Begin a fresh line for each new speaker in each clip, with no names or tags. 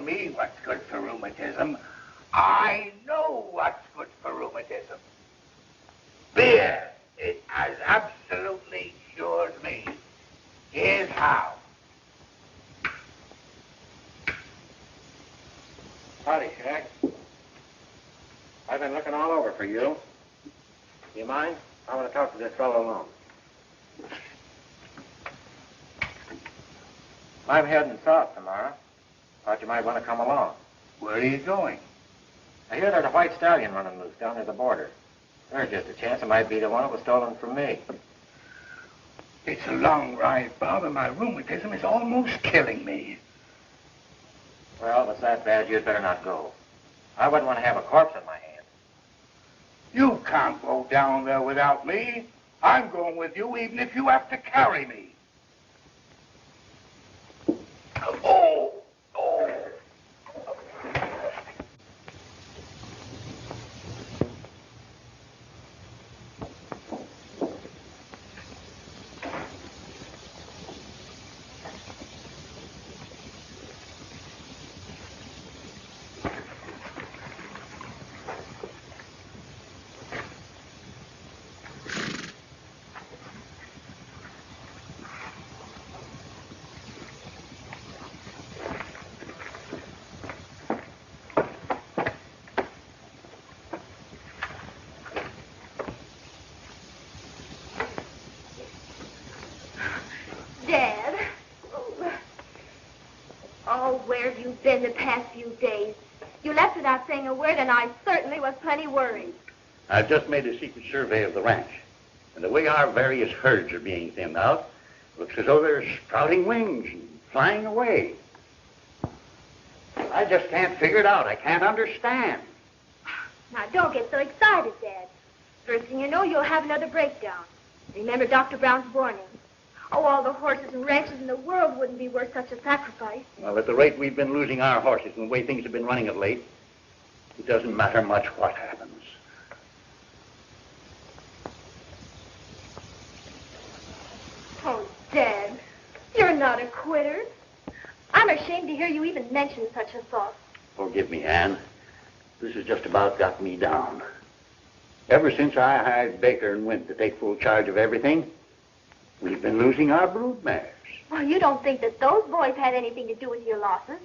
me what's good for rheumatism. I know what's good for rheumatism. Beer. It has absolutely cured me. Here's how.
Howdy, Shag. I've been looking all over for you. You mind? I want to talk to this fellow alone. I'm heading south tomorrow. Thought you might want to come along.
Where are you going?
I hear there's a white stallion running loose down near the border. There's just a chance it might be the one that was stolen from me.
It's a long ride, Bob, and my rheumatism is almost killing me.
Well, if it's that bad, you'd better not go. I wouldn't want to have a corpse in my hand.
You can't go down there without me. I'm going with you even if you have to carry me. Oh! Oh!
Where have you been the past few days? You left without saying a word, and I certainly was plenty worried.
I've just made a secret survey of the ranch. And the way our various herds are being thinned out, looks as though they're sprouting wings and flying away. I just can't figure it out. I can't understand.
Now, don't get so excited, Dad. First thing you know, you'll have another breakdown. Remember Dr. Brown's warning. Oh, all the horses and ranches in the world wouldn't be worth such a sacrifice.
Well, at the rate we've been losing our horses and the way things have been running of late, it doesn't matter much what happens.
Oh, Dad, you're not a quitter. I'm ashamed to hear you even mention such a thought.
Forgive me, Anne. This has just about got me down. Ever since I hired Baker and Winton to take full charge of everything, we've been losing our brood mares.
Well, you don't think that those boys had anything to do with your losses?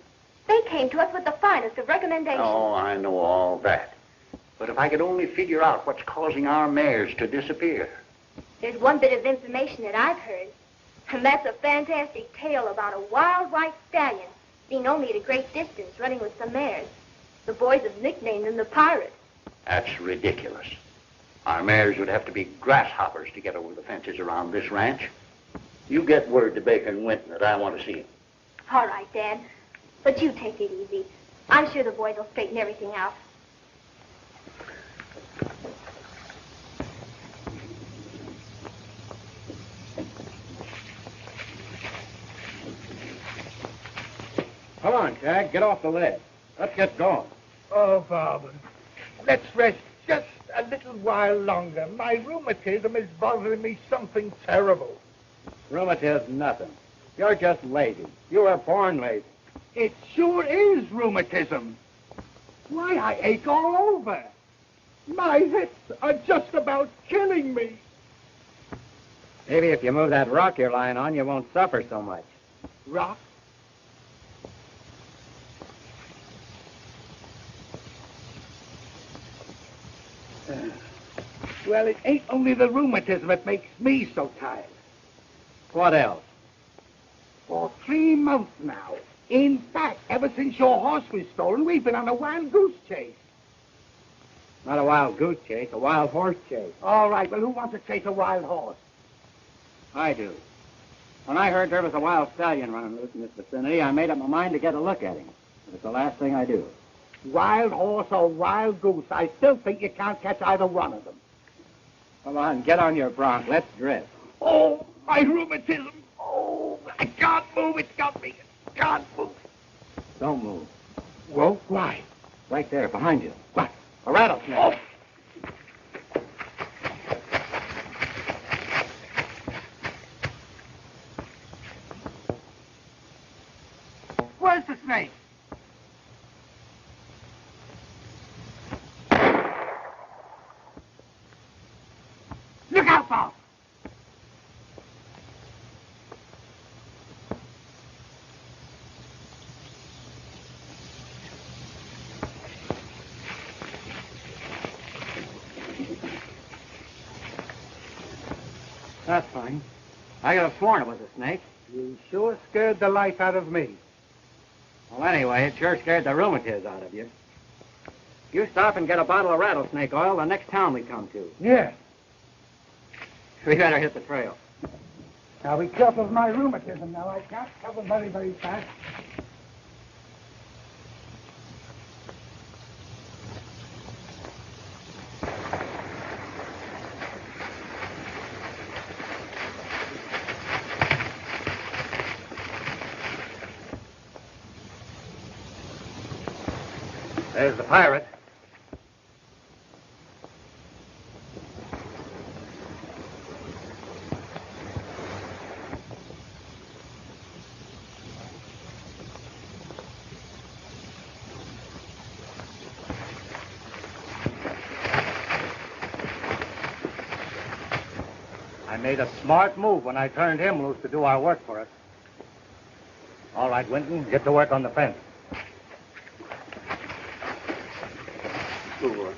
They came to us with the finest of recommendations.
Oh, I know all that. But if I could only figure out what's causing our mares to disappear.
There's one bit of information that I've heard, and that's a fantastic tale about a wild white stallion seen only at a great distance running with some mares. The boys have nicknamed him the Pirate.
That's ridiculous. Our mares would have to be grasshoppers to get over the fences around this ranch. You get word to Baker and Winton that I want to see him.
All right, Dad. But you take it easy. I'm sure the boys will straighten everything out.
Come on, Shag. Get off the ledge. Let's get going.
Oh, Bob, let's rest just a little while longer. My rheumatism is bothering me something terrible.
Rheumatism, nothing. You're just lazy. You were born lazy.
It sure is rheumatism. Why, I ache all over. My hips are just about killing me.
Maybe if you move that rock you're lying on, you won't suffer so much.
Rock? Well, it ain't only the rheumatism that makes me so tired.
What else?
For 3 months now. In fact, ever since your horse was stolen, we've been on a wild goose chase.
Not a wild goose chase, a wild horse chase.
All right, well, who wants to chase a wild horse?
I do. When I heard there was a wild stallion running loose in this vicinity, I made up my mind to get a look at him. It's the last thing I do.
Wild horse or wild goose, I still think you can't catch either one of them.
Come on, get on your bronc. Let's drift.
Oh, my rheumatism. Oh, I can't move. It's got me. I can't move.
Don't move.
Well, why?
Right there, behind you.
What?
A rattlesnake.
Oh. Where's the snake?
Hop off. That's fine. I could have sworn it was a snake.
You sure scared the life out of me.
Well, anyway, it sure scared the rheumatiz out of you. You stop and get a bottle of rattlesnake oil the next town we come to.
Yeah.
We better hit the trail.
Now be careful of my rheumatism. Now I can't travel very, very fast.
There's the pirate.
I made a smart move when I turned him loose to do our work for us. All right, Winton, get to work on the fence.
Good work.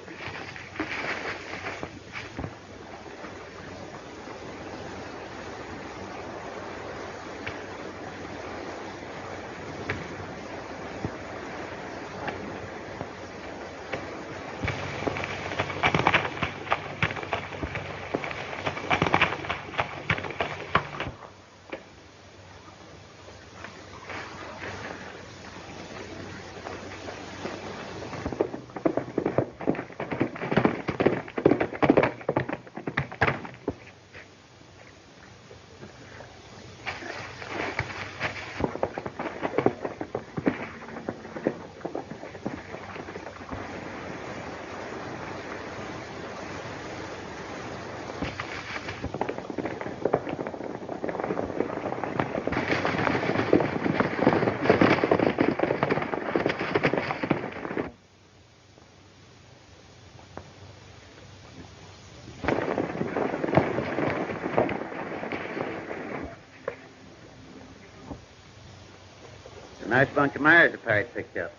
Nice bunch of mares the pirate picked up.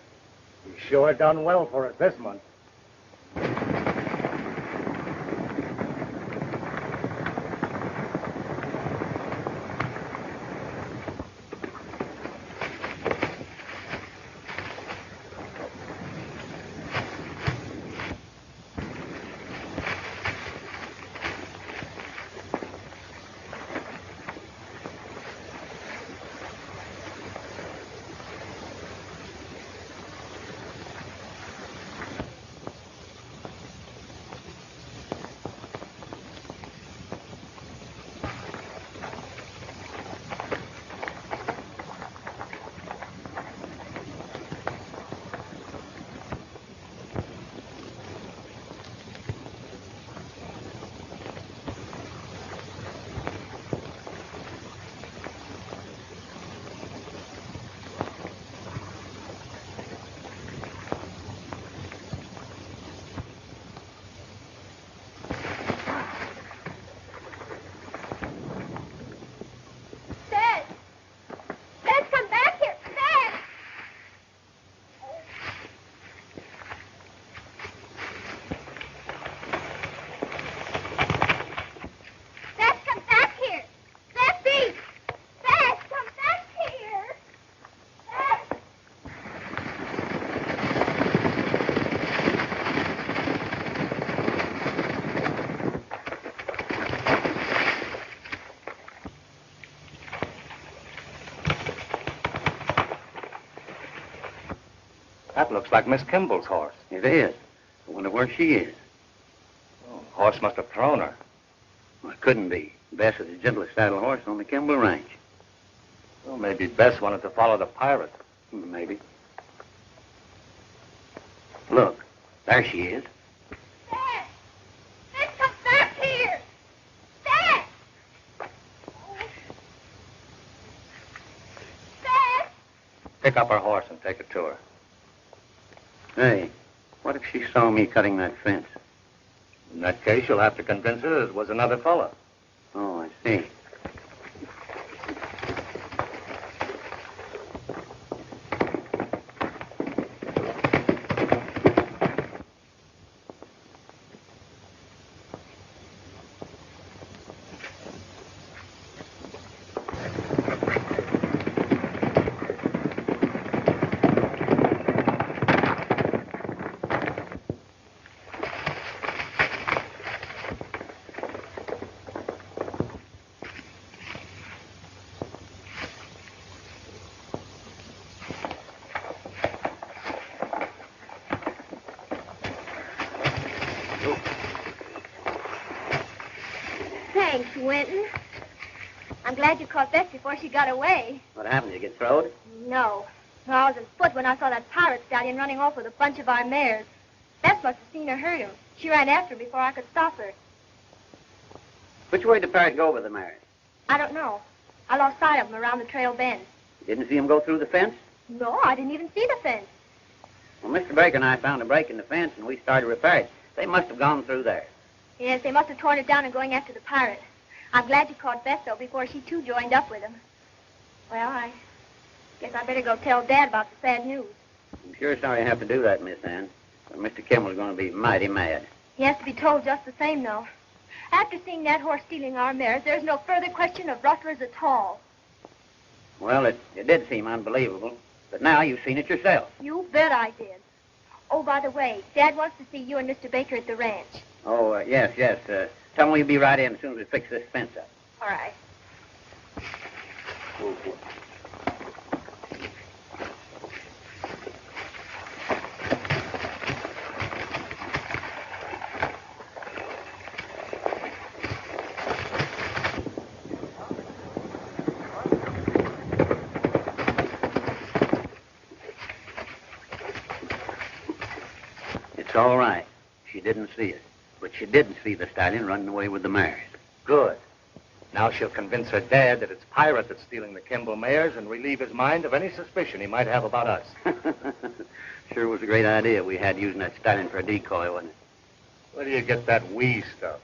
You sure done well for us this month.
That looks like Miss Kimball's horse.
It is. I wonder where she is.
Oh, horse must have thrown her.
Well, it couldn't be. Bess is the gentlest saddle horse on the Kimball ranch.
Well, maybe Bess wanted to follow the pirate.
Maybe. Look, there she is.
Dad! Dad, come back here! Dad! Dad!
Pick up her horse and take it to her.
Hey, what if she saw me cutting that fence?
In that case, you'll have to convince her it was another fella.
Oh, I see.
Thanks, Winton. I'm glad you caught Bess before she got away.
What happened? Did you get throwed?
No. No, I was in foot when I saw that pirate stallion running off with a bunch of our mares. Bess must have seen her hurt him. She ran after him before I could stop her.
Which way did the pirate go with the mares?
I don't know. I lost sight of him around the trail bend.
You didn't see him go through the fence?
No, I didn't even see the fence.
Well, Mr. Baker and I found a break in the fence, and we started to repair it. They must have gone through there.
Yes, they must have torn it down and going after the pirate. I'm glad you caught Bess, though, before she, too, joined up with him. Well, I guess I better go tell Dad about the sad news.
I'm sure sorry I have to do that, Miss Ann. But Mr. Kimball's going to be mighty mad.
He has to be told just the same, though. After seeing that horse stealing our mares, there's no further question of rustlers at all.
Well, it did seem unbelievable. But now you've seen it yourself.
You bet I did. Oh, by the way, Dad wants to see you and Mr. Baker at the ranch.
Oh, yes. Tell him we'll be right in as soon as we fix this fence up.
All right.
It's all right. She didn't see it. But she didn't see the stallion running away with the mares.
Good. Now she'll convince her dad that it's pirate that's stealing the Kimball mares and relieve his mind of any suspicion he might have about us.
Sure was a great idea we had using that stallion for a decoy, wasn't it?
Where do you get that "we" stuff?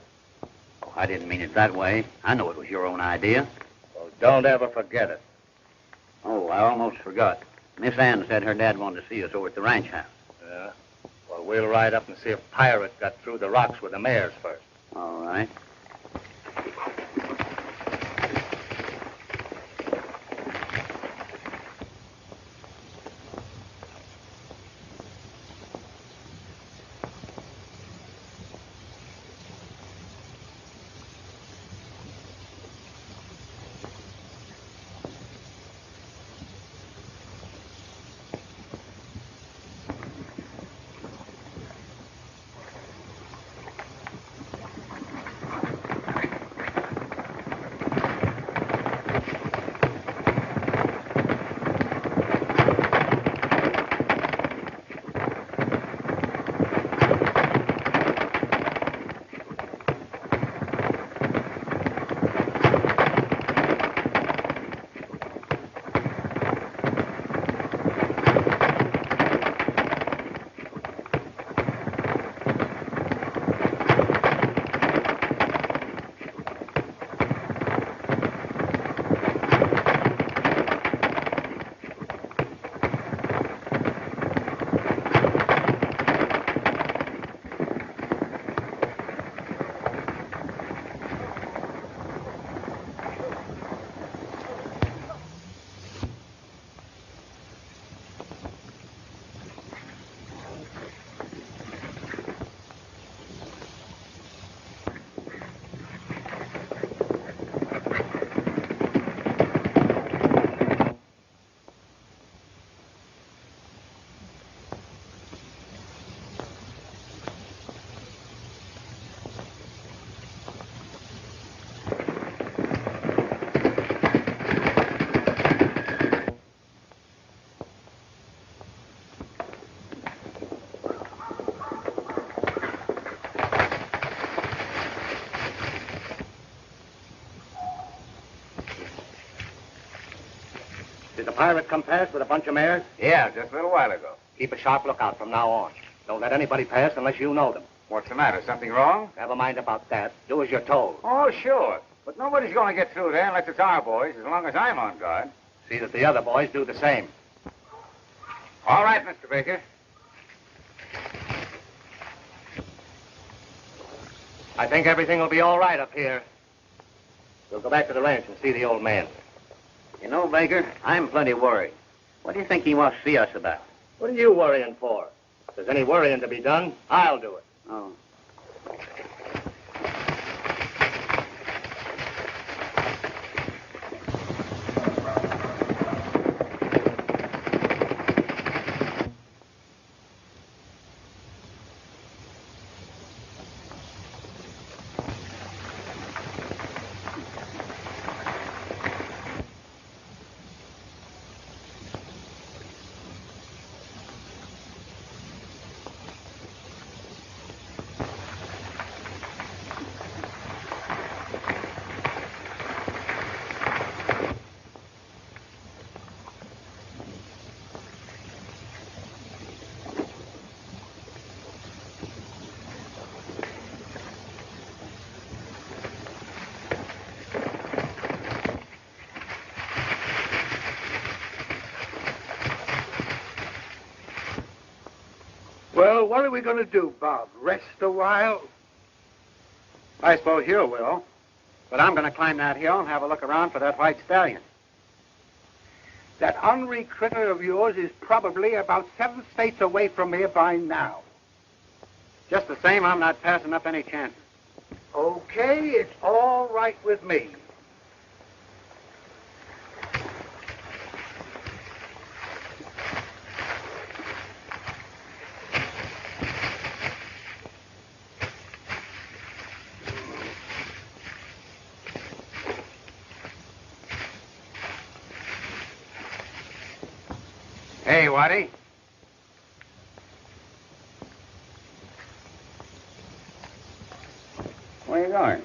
Oh, I didn't mean it that way. I know it was your own idea.
Well, don't ever forget it.
Oh, I almost forgot. Miss Ann said her dad wanted to see us over at the ranch house.
Yeah? Well, we'll ride up and see if pirate got through the rocks with the mares first.
All right.
Did the pirate come past with a bunch of mares?
Yeah, just a little while ago.
Keep a sharp lookout from now on. Don't let anybody pass unless you know them.
What's the matter? Something wrong?
Never mind about that. Do as you're told.
Oh, sure.
But nobody's going to get through there unless it's our boys, as long as I'm on guard.
See that the other boys do the same.
All right, Mr. Baker.
I think everything will be all right up here. We'll go back to the ranch and see the old man.
You know, Baker, I'm plenty worried. What do you think he wants to see us about?
What are you worrying for? If there's any worrying to be done, I'll do it.
Oh.
Well, what are we going to do, Bob? Rest a while?
I suppose you will. But I'm going to climb that hill and have a look around for that white stallion.
That ornery critter of yours is probably about 7 states away from here by now.
Just the same, I'm not passing up any chances.
Okay, it's all right with me.
Hey, Waddy. Where are you going?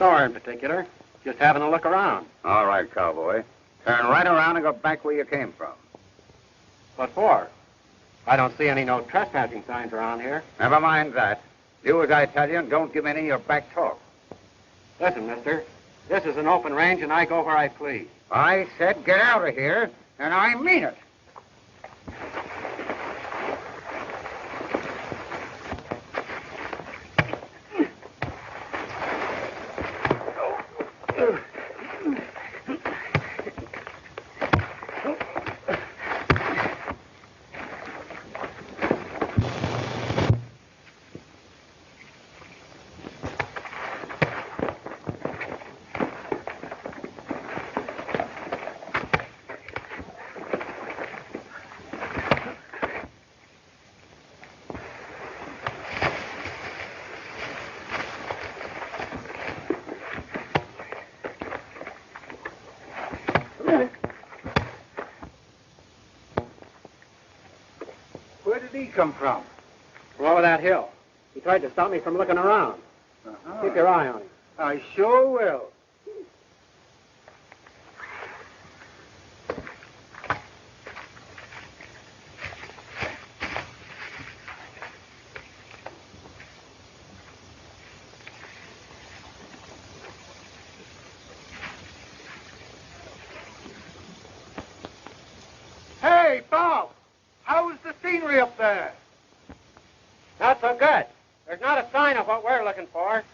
Nowhere in particular. Just having a look around.
All right, cowboy. Turn right around and go back where you came from.
What for? I don't see any no trespassing signs around here.
Never mind that. Do as I tell you and don't give me any of your back talk.
Listen, mister. This is an open range and I go where I please.
I said get out of here, and I mean it.
Where did he come from?
From over that hill. He tried to stop me from looking around. Keep your eye on him.
I sure will. Hey, Bob! How's the scenery up there?
Not so good. There's not a sign of what we're looking for.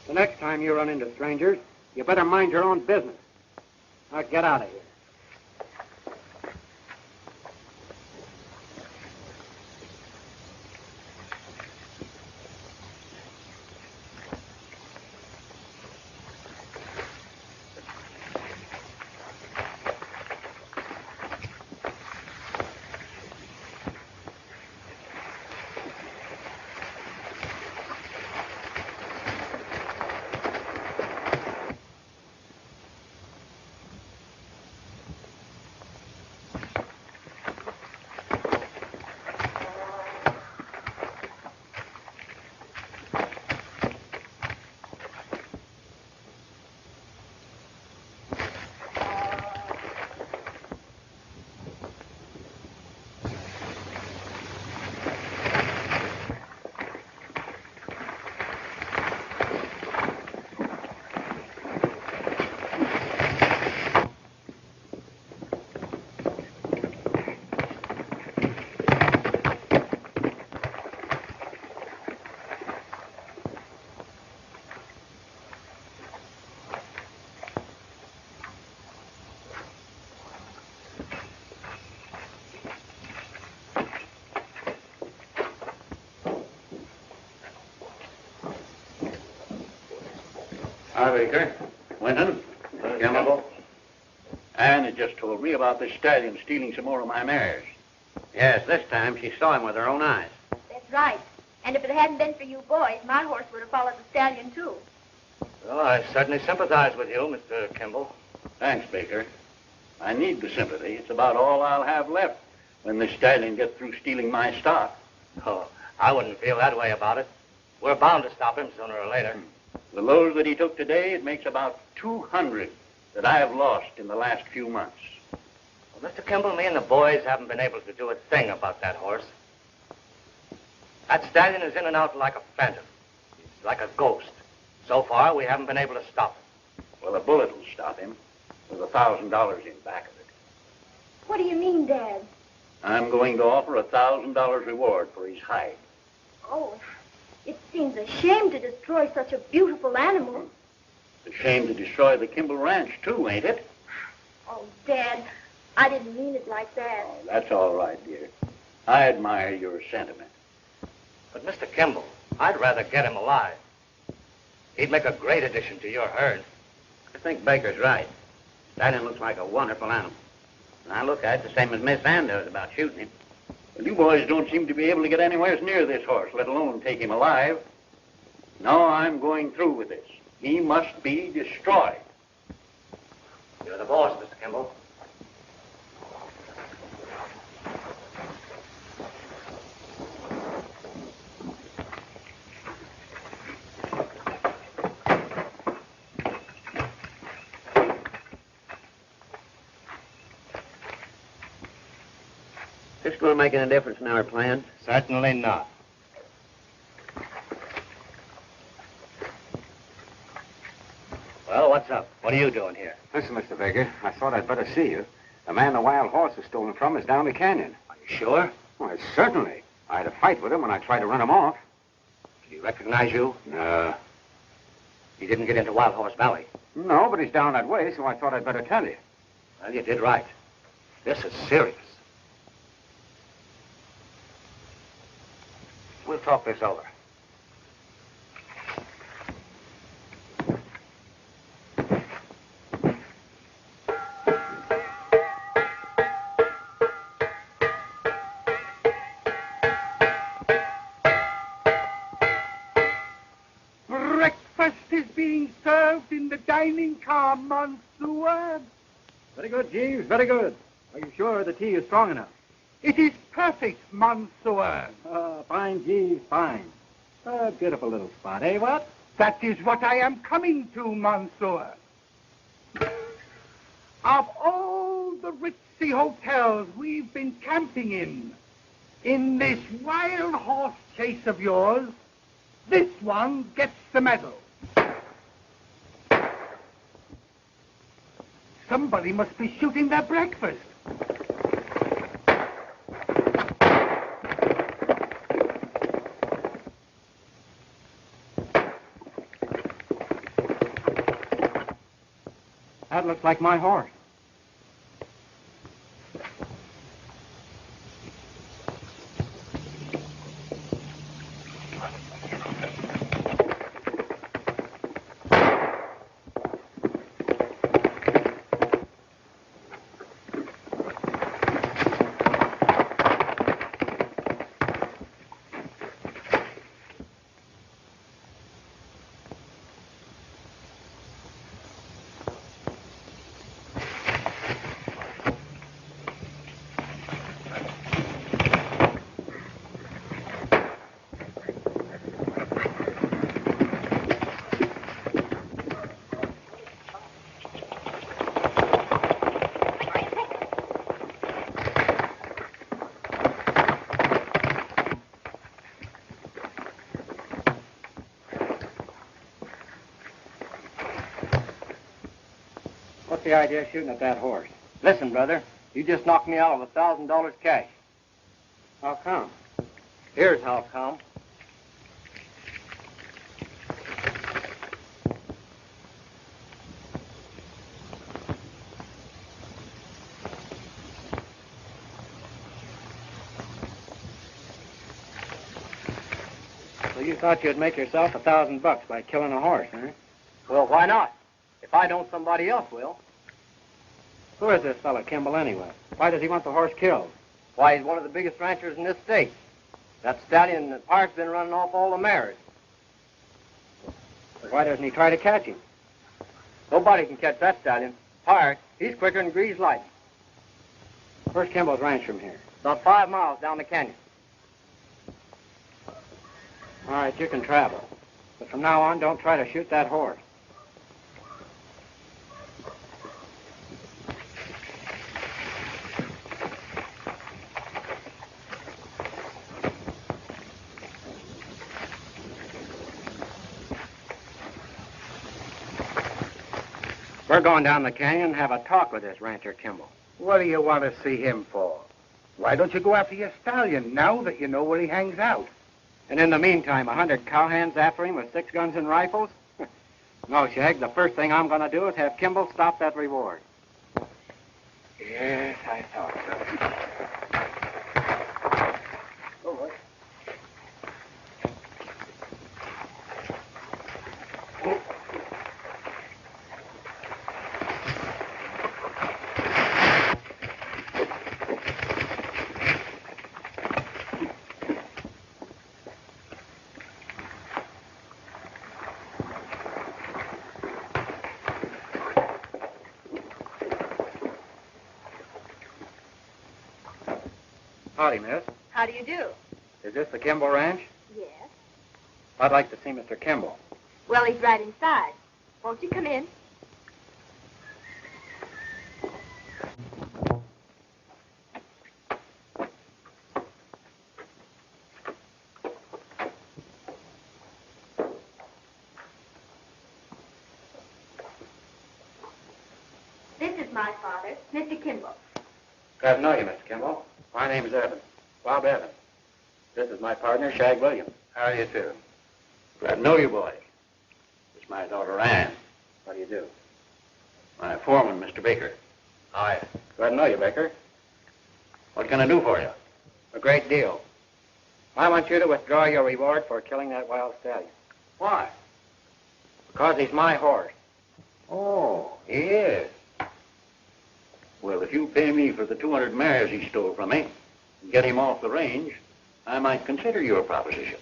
The next time you run into strangers, you better mind your own business. Now get out of here.
Hi, Baker. Winton. Kimball. Anne had just told me about this stallion stealing some more of my mares.
Yes, this time she saw him with her own eyes.
That's right. And if it hadn't been for you boys, my horse would have followed the stallion, too.
Well, I certainly sympathize with you, Mr. Kimball.
Thanks, Baker. I need the sympathy. It's about all I'll have left when this stallion gets through stealing my stock.
Oh, I wouldn't feel that way about it. We're bound to stop him sooner or later.
The loads that he took today, it makes about 200 that I have lost in the last few months.
Well, Mr. Kimball, me and the boys haven't been able to do a thing about that horse. That stallion is in and out like a phantom. He's like a ghost. So far, we haven't been able to stop him.
Well, a bullet will stop him with $1,000 in back of it.
What do you mean, Dad?
I'm going to offer $1,000 reward for his hide.
Oh, it seems a shame to destroy such a beautiful animal.
It's a shame to destroy the Kimball Ranch, too, ain't it?
Oh, Dad, I didn't mean it like that.
Oh, that's all right, dear. I admire your sentiment.
But, Mr. Kimball, I'd rather get him alive. He'd make a great addition to your herd.
I think Baker's right. Stallion looks like a wonderful animal. And I look at it the same as Miss Ann does about shooting him.
Well, you boys don't seem to be able to get anywhere near this horse, let alone take him alive. No, I'm going through with this. He must be destroyed.
You're the boss, Mr. Kimball.
Is this going to make any difference in our plan?
Certainly not. Well, what's up? What are you doing here?
Listen, Mr. Baker, I thought I'd better see you. The man the wild horse was stolen from is down the canyon.
Are you sure?
Why, certainly. I had a fight with him when I tried to run him off.
Did he recognize you?
No.
He didn't get into Wild Horse Valley.
No, but he's down that way, so I thought I'd better tell you.
Well, you did right. This is serious. We'll talk this over.
Breakfast is being served in the dining car, Monsieur.
Very good, Jeeves, very good. Are you sure the tea is strong enough?
It is perfect, Monsieur.
Fine, Jeeves, fine. A beautiful little spot, eh, what?
That is what I am coming to, Monsieur. Of all the ritzy hotels we've been camping in this wild horse chase of yours, this one gets the medal. Somebody must be shooting their breakfast.
That looks like my horse. What's the idea of shooting at that horse?
Listen, brother, you just knocked me out of $1,000 cash.
How come?
Here's how come.
So you thought you'd make yourself $1,000 by killing a horse, huh? Well, why not? If I don't, somebody else will. Who is this fella, Kimball, anyway? Why does he want the horse killed? Why, he's one of the biggest ranchers in this state. That stallion in the park's been running off all the mares. But why doesn't he try to catch him? Nobody can catch that stallion. Park, he's quicker than greased lightning. Where's Kimball's ranch from here? About 5 miles down the canyon. All right, you can travel. But from now on, don't try to shoot that horse. We're going down the canyon and have a talk with this rancher Kimball.
What do you want to see him for? Why don't you go after your stallion now that you know where he hangs out?
And in the meantime, 100 cowhands after him with 6 guns and rifles? No, Shag, the first thing I'm going to do is have Kimball stop that reward.
Yes, I thought so. All right.
Howdy, miss.
How do you do?
Is this the Kimball Ranch?
Yes.
I'd like to see Mr. Kimball.
Well, he's right inside. Won't you come in? This is my father, Mr. Kimball.
Glad to know you, Mr. Kimball. My name is Evans. Bob Evans. This is my partner, Shag Williams.
How do you do? Glad to know you, boy. This is my daughter, Ann.
What do you do?
My foreman, Mr. Baker.
Hi. Glad to know you, Baker.
What can I do for you?
A great deal. I want you to withdraw your reward for killing that wild stallion.
Why?
Because he's my horse.
Oh, he is. Well, if you pay me for the 200 mares he stole from me and get him off the range, I might consider your proposition.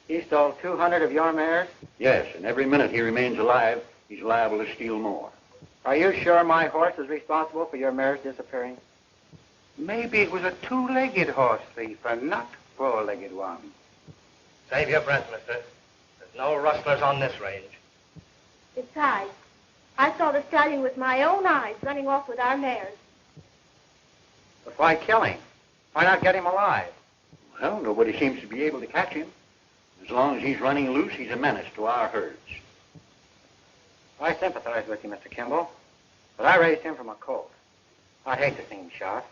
He stole 200 of your mares?
Yes, and every minute he remains alive, he's liable to steal more.
Are you sure my horse is responsible for your mares disappearing?
Maybe it was a 2-legged horse thief and not 4-legged one.
Save your breath, mister. There's no rustlers on this range.
Besides, I saw the stallion with my own eyes running off with our mares.
But why kill him? Why not get him alive?
Well, nobody seems to be able to catch him. As long as he's running loose, he's a menace to our herds.
I sympathize with you, Mr. Kimball, but I raised him from a colt. I'd hate to see him shot.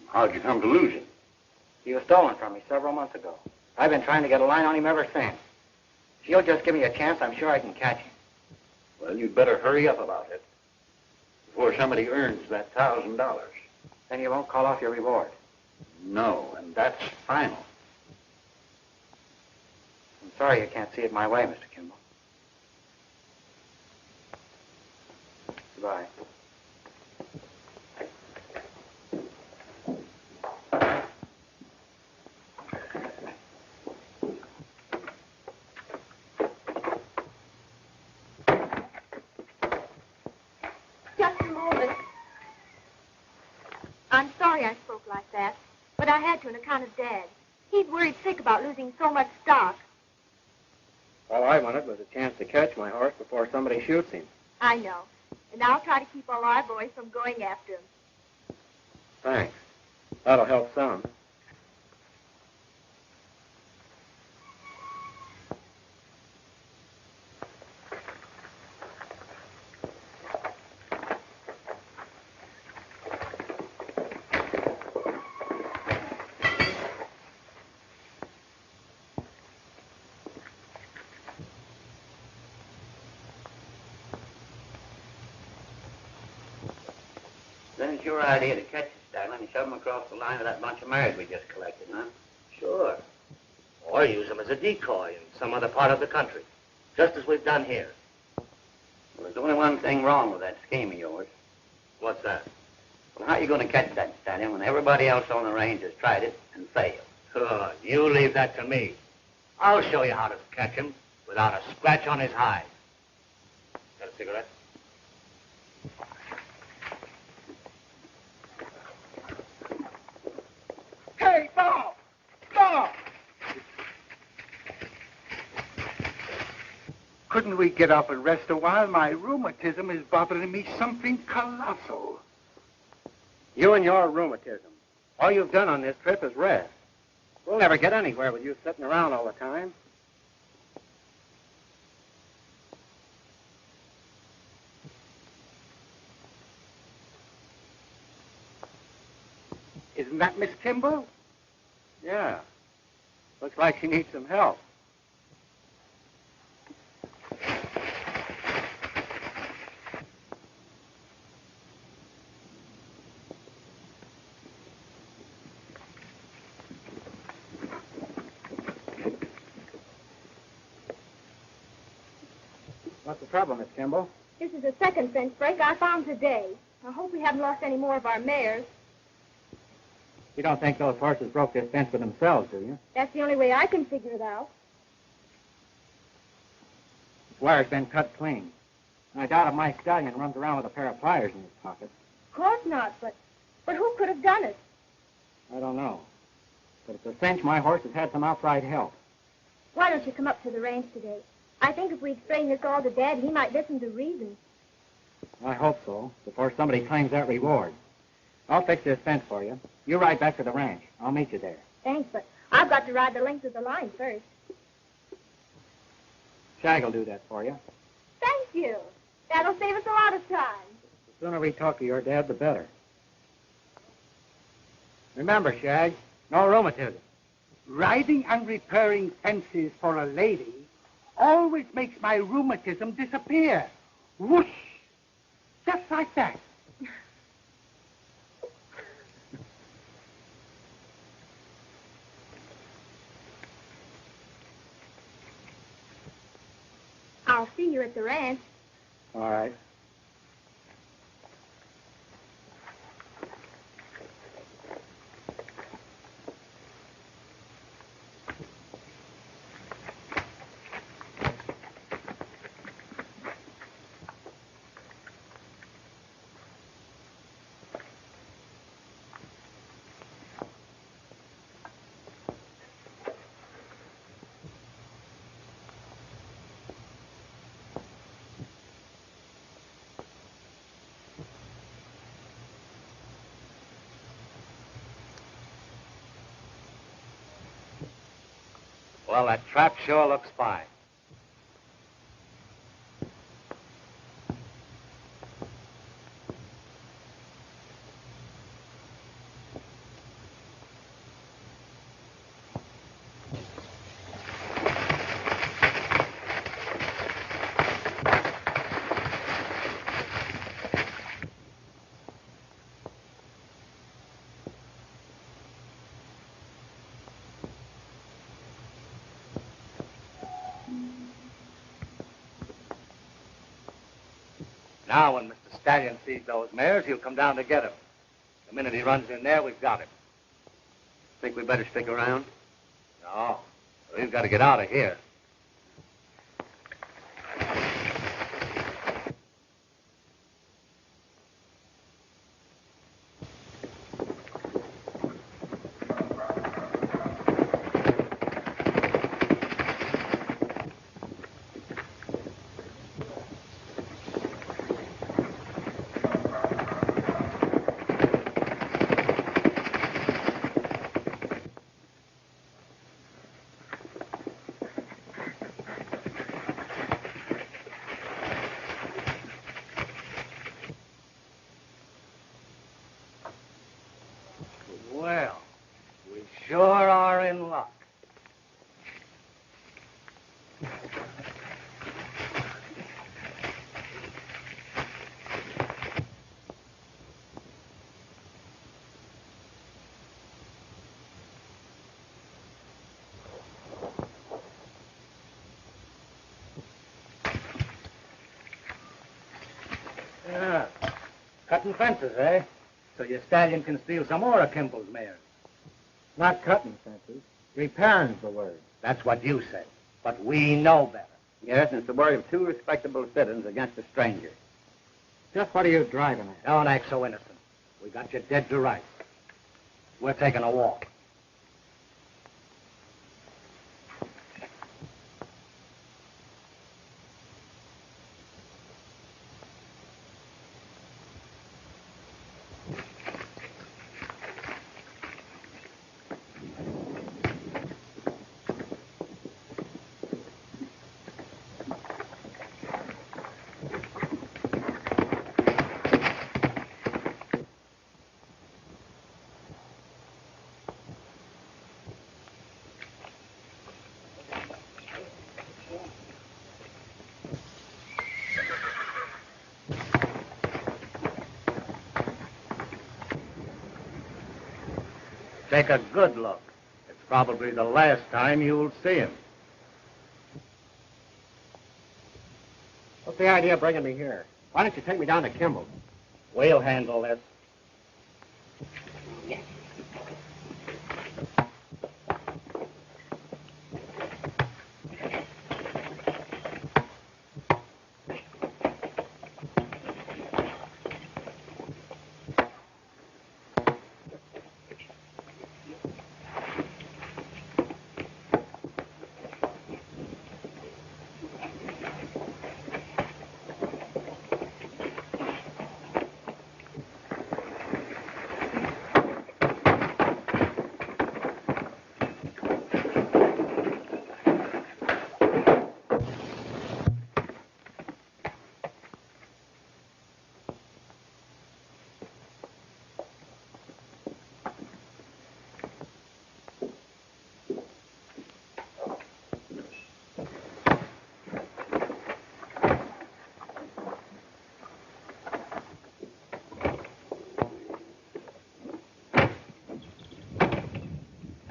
How'd you come to lose him?
He was stolen from me several months ago. I've been trying to get a line on him ever since. If you'll just give me a chance, I'm sure I can catch him.
Well, you'd better hurry up about it before somebody earns that $1,000.
Then you won't call off your reward.
No, and that's final.
I'm sorry you can't see it my way, Mr. Kimball. Goodbye.
Just a moment. I'm sorry I spoke like that, but I had to on account of Dad. He's worried sick about losing so much stock.
All I wanted was a chance to catch my horse before somebody shoots him.
I know. And I'll try to keep all our boys from going after him.
Thanks. That'll help some.
Then it's your idea to catch the stallion and shove him across the line of that bunch of mares we just collected, huh?
Sure. Or use them as a decoy in some other part of the country, just as we've done here.
There's only one thing wrong with that scheme of yours.
What's that?
Well, how are you going to catch that stallion when everybody else on the range has tried it and failed?
Good. You leave that to me. I'll show you how to catch him without a scratch on his hide. Got a cigarette?
Hey, Bob! Bob! Couldn't we get up and rest a while? My rheumatism is bothering me something colossal.
You and your rheumatism. All you've done on this trip is rest. We'll never get anywhere with you sitting around all the time.
Isn't that Miss Kimball?
Yeah. Looks like she needs some help. What's the trouble, Miss Kimball?
This is the second fence break I found today. I hope we haven't lost any more of our mares.
You don't think those horses broke this fence for themselves, do you?
That's the only way I can figure it out.
This wire's been cut clean. I doubt if my stallion runs around with a pair of pliers in his pocket.
Of course not, but who could have done it?
I don't know. But it's a cinch my horse has had some outside help.
Why don't you come up to the range today? I think if we explain this all to Dad, he might listen to reason.
I hope so, before somebody claims that reward. I'll fix this fence for you. You ride back to the ranch. I'll meet you there.
Thanks, but I've got to ride the length of the line first.
Shag will do that for you.
Thank you. That'll save us a lot of time.
The sooner we talk to your dad, the better. Remember, Shag, no rheumatism.
Riding and repairing fences for a lady always makes my rheumatism disappear. Whoosh! Just like that.
I'll see you at the ranch.
All right.
Well, that trap sure looks fine. Now, when Mr. Stallion sees those mares, he'll come down to get them. The minute he runs in there, we've got him.
Think we better stick around?
No, we've got to get out of here. Yeah. Cutting fences, eh? So your stallion can steal some more of Kimball's mares.
Not cutting fences. Repairing's the word.
That's what you say. But we know better.
Yes, and it's the worry of two respectable citizens against a stranger.
Just what are you driving at?
Don't act so innocent. We got you dead to rights. We're taking a walk. Take a good look. It's probably the last time you'll see him.
What's the idea of bringing me here? Why don't you take me down to Kimball?
We'll handle this.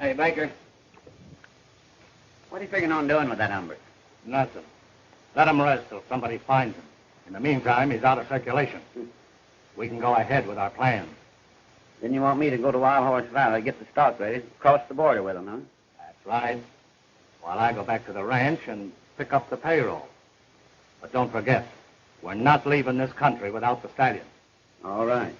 Hey, Baker. What are you figuring on doing with that umber?
Nothing. Let him rest till somebody finds him. In the meantime, he's out of circulation. We can go ahead with our plans.
Then you want me to go to Wild Horse Valley, get the stock ready, cross the border with him, huh?
That's right. While I go back to the ranch and pick up the payroll. But don't forget, we're not leaving this country without the stallion.
All right.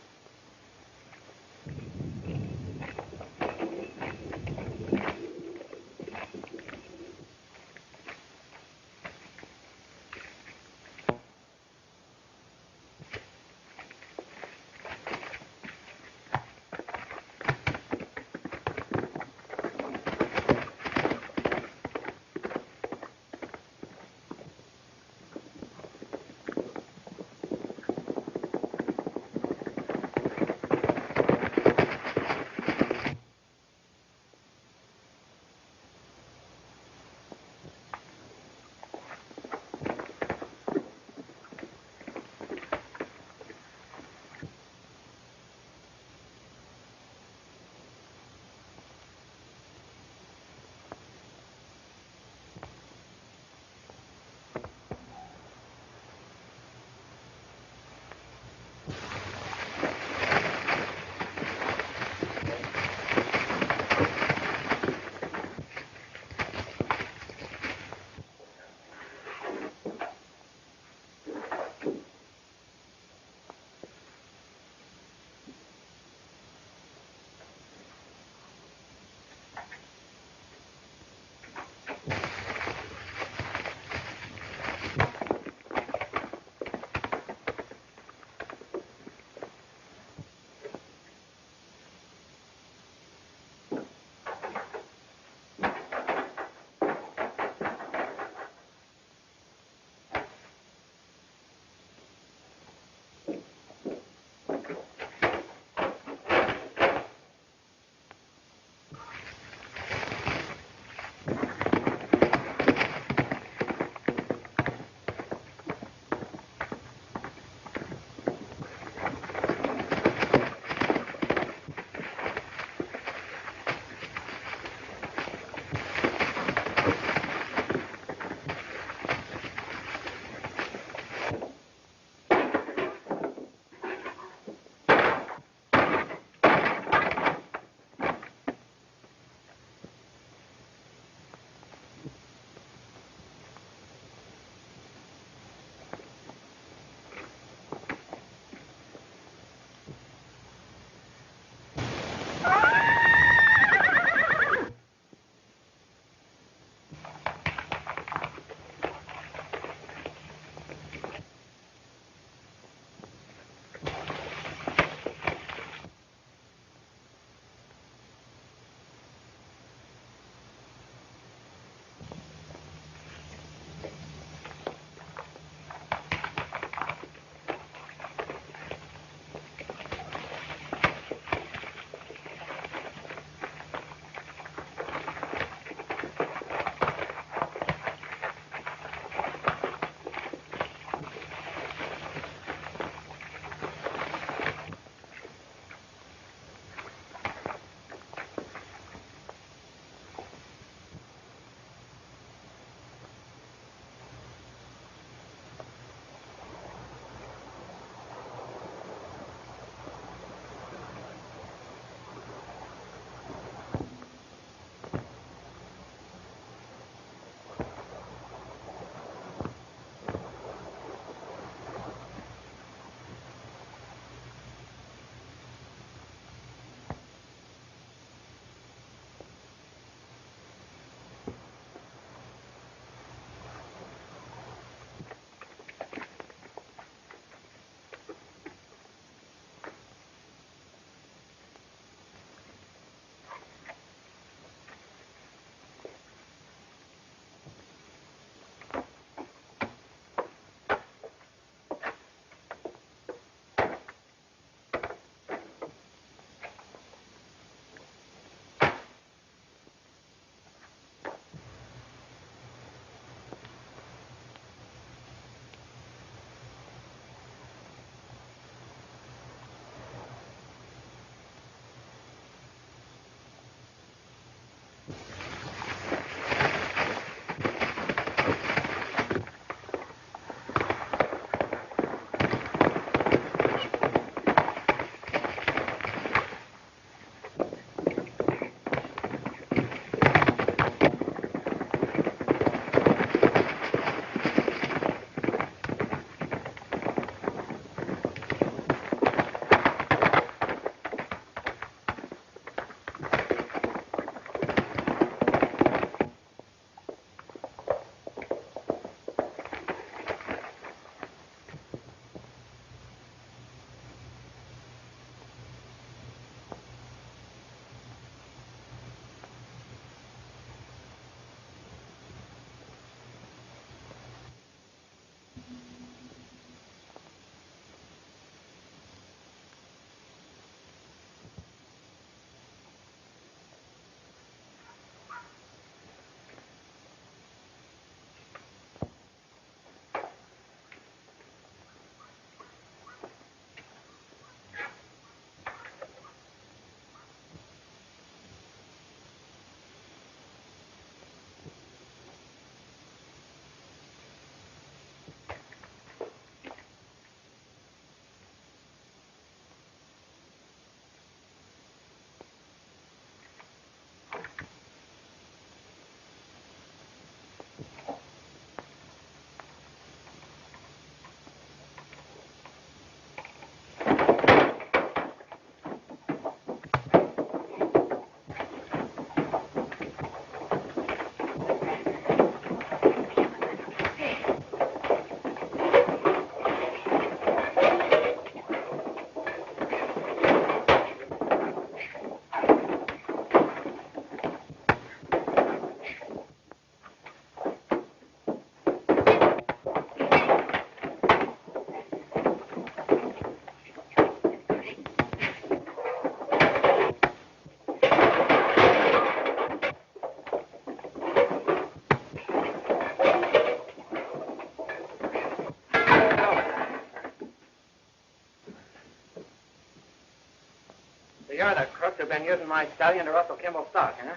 you're the crooks who've been using my stallion to rustle Kimball's stock, huh?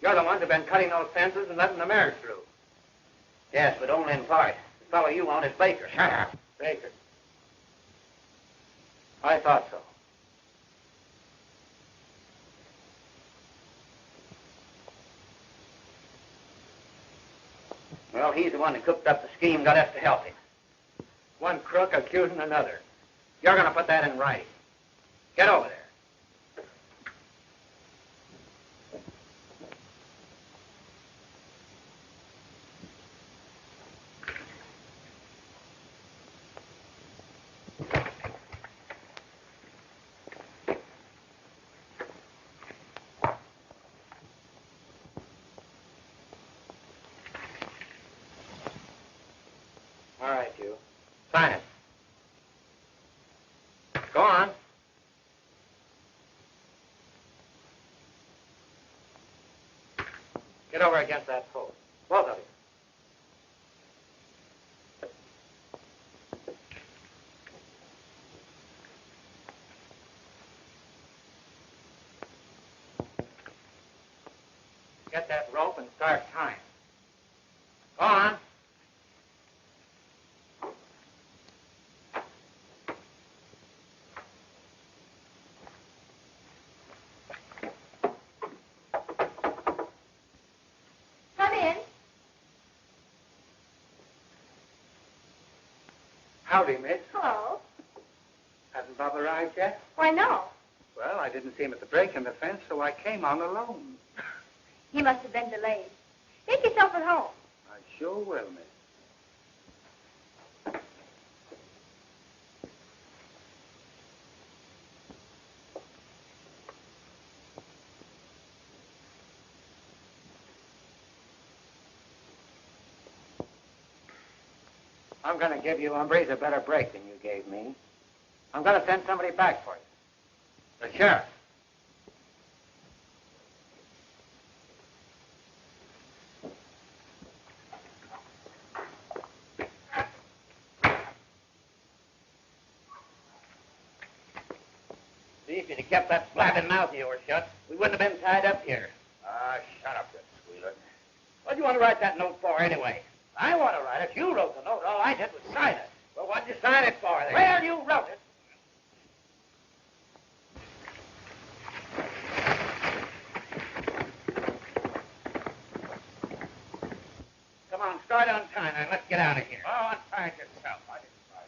You're the ones who've been cutting those fences and letting the mares through.
Yes, but only in part. The fellow you want is Baker.
Shut up. Baker. I thought so.
Well, he's the one that cooked up the scheme, got us to help him.
One crook accusing another. You're going to put that in writing. Get over there. All right, you. Sign it. Go on. Get over against that post. Both of you. Get that rope and start tying. Go on.
Come in.
Howdy, miss.
Hello.
Hasn't Bob arrived yet?
Why, no.
Well, I didn't see him at the break in the fence, so I came on alone.
He must have been delayed. Make yourself at home.
I sure will, miss. I'm going to give you hombres a better break than you gave me. I'm going to send somebody back for you. The sheriff.
See, if you'd have kept that blabbing mouth of yours shut, we wouldn't have been tied up here.
Ah, shut up, you squealer.
What do you want to write that note for, anyway? I want to write it. You wrote the note. All I did was sign it. Well, what'd you sign it for, then? Well, you wrote it. Come on, start untying and let's get out of here.
Oh, untie it yourself. I didn't try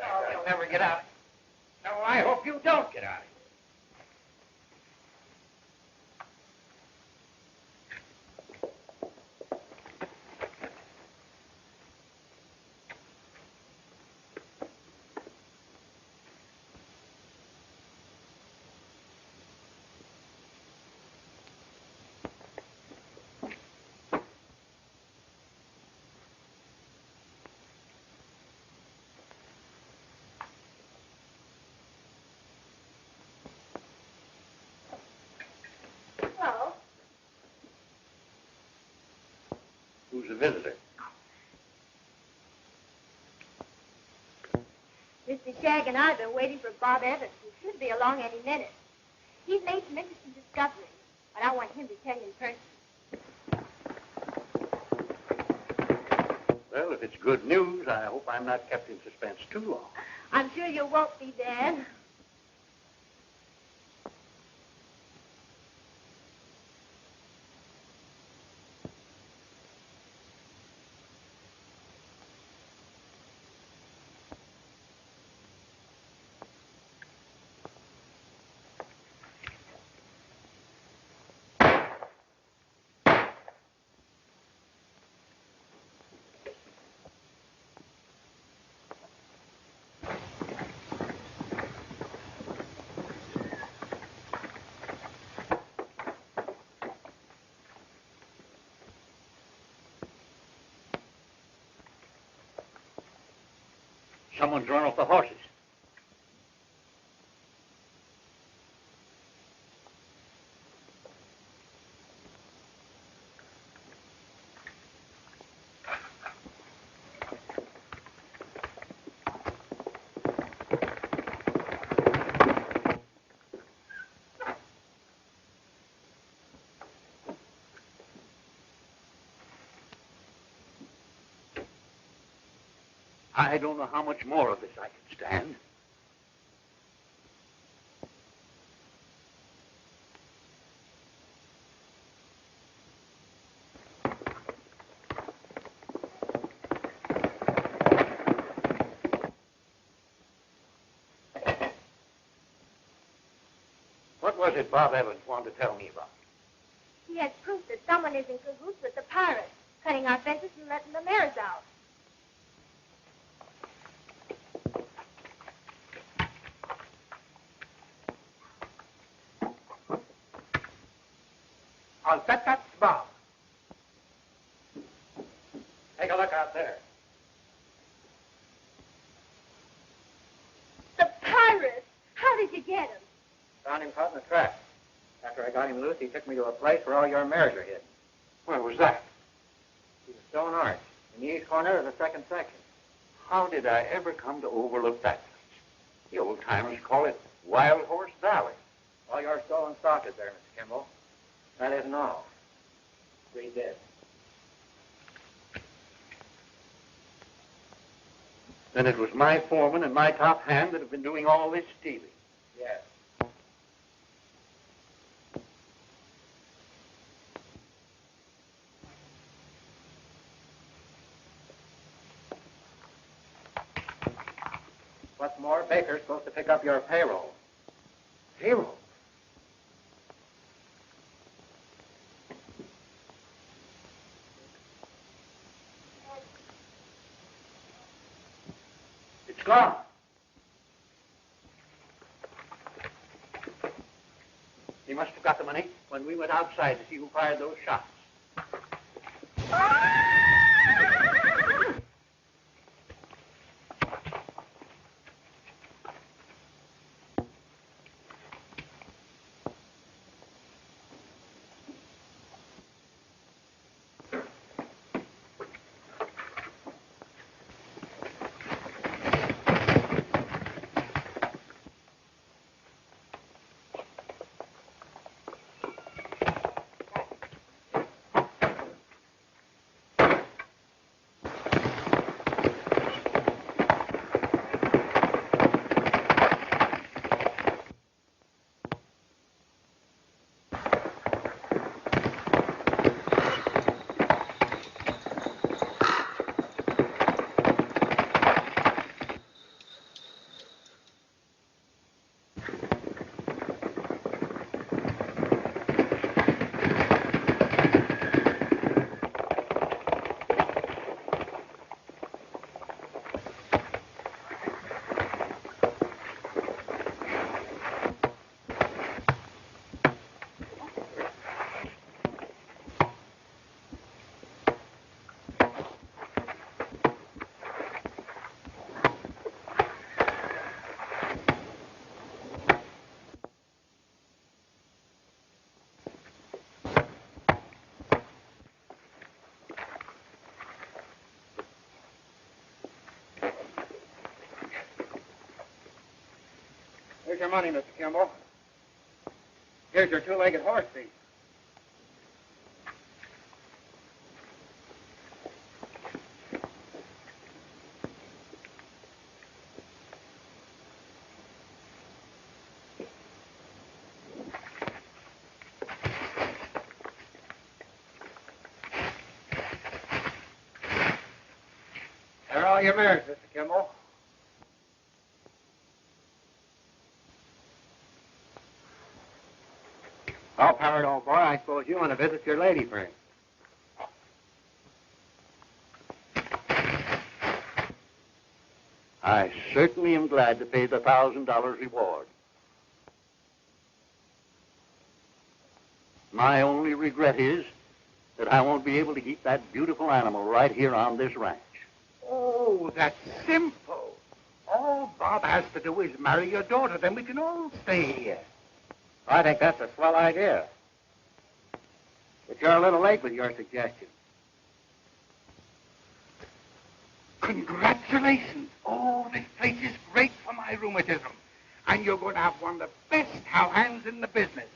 Oh, you'll never get out. No, I hope you don't get out.
Hello.
Who's the visitor?
Mr. Shag and I have been waiting for Bob Evans, who should be along any minute. He's made some interesting discoveries, but I want him to tell you in person.
Well, if it's good news, I hope I'm not kept in suspense too long.
I'm sure you won't be, Dad.
Someone's run off the horses. I don't know how much more of this I can stand. What was it Bob Evans wanted to tell me about?
He has proof that someone is in cahoots with the pirates, cutting our fences and letting the mares out.
I'll bet that's Bob.
Take a look out there.
The pirates! How did you get him?
Found him caught in the trap. After I got him loose, he took me to a place where all your mares are hidden.
Where was that?
He's a stone arch in the east corner of the second section.
How did I ever come to overlook that place? The old-timers call it Wild Horse Valley.
All your stolen stock is there, Mr. Kimball. That isn't all. 3 dead.
Then it was my foreman and my top hand that have been doing all this stealing.
Yes. What's more, Baker's supposed to pick up your payroll.
Payroll?
It's gone. He must have got the money when we went outside to see who fired those shots.
Here's your money, Mr. Kimball. Here's your 2-legged horse thief. There are all your mares, Mr. Kimball. Well, Parrot, old boy, I suppose you want to visit your lady friend.
I certainly am glad to pay the $1,000 reward. My only regret is that I won't be able to keep that beautiful animal right here on this ranch.
Oh, that's simple. All Bob has to do is marry your daughter, then we can all stay here.
I think that's a swell idea. But you're a little late with your suggestion.
Congratulations. Oh, this place is great for my rheumatism. And you're going to have one of the best cowhands in the business.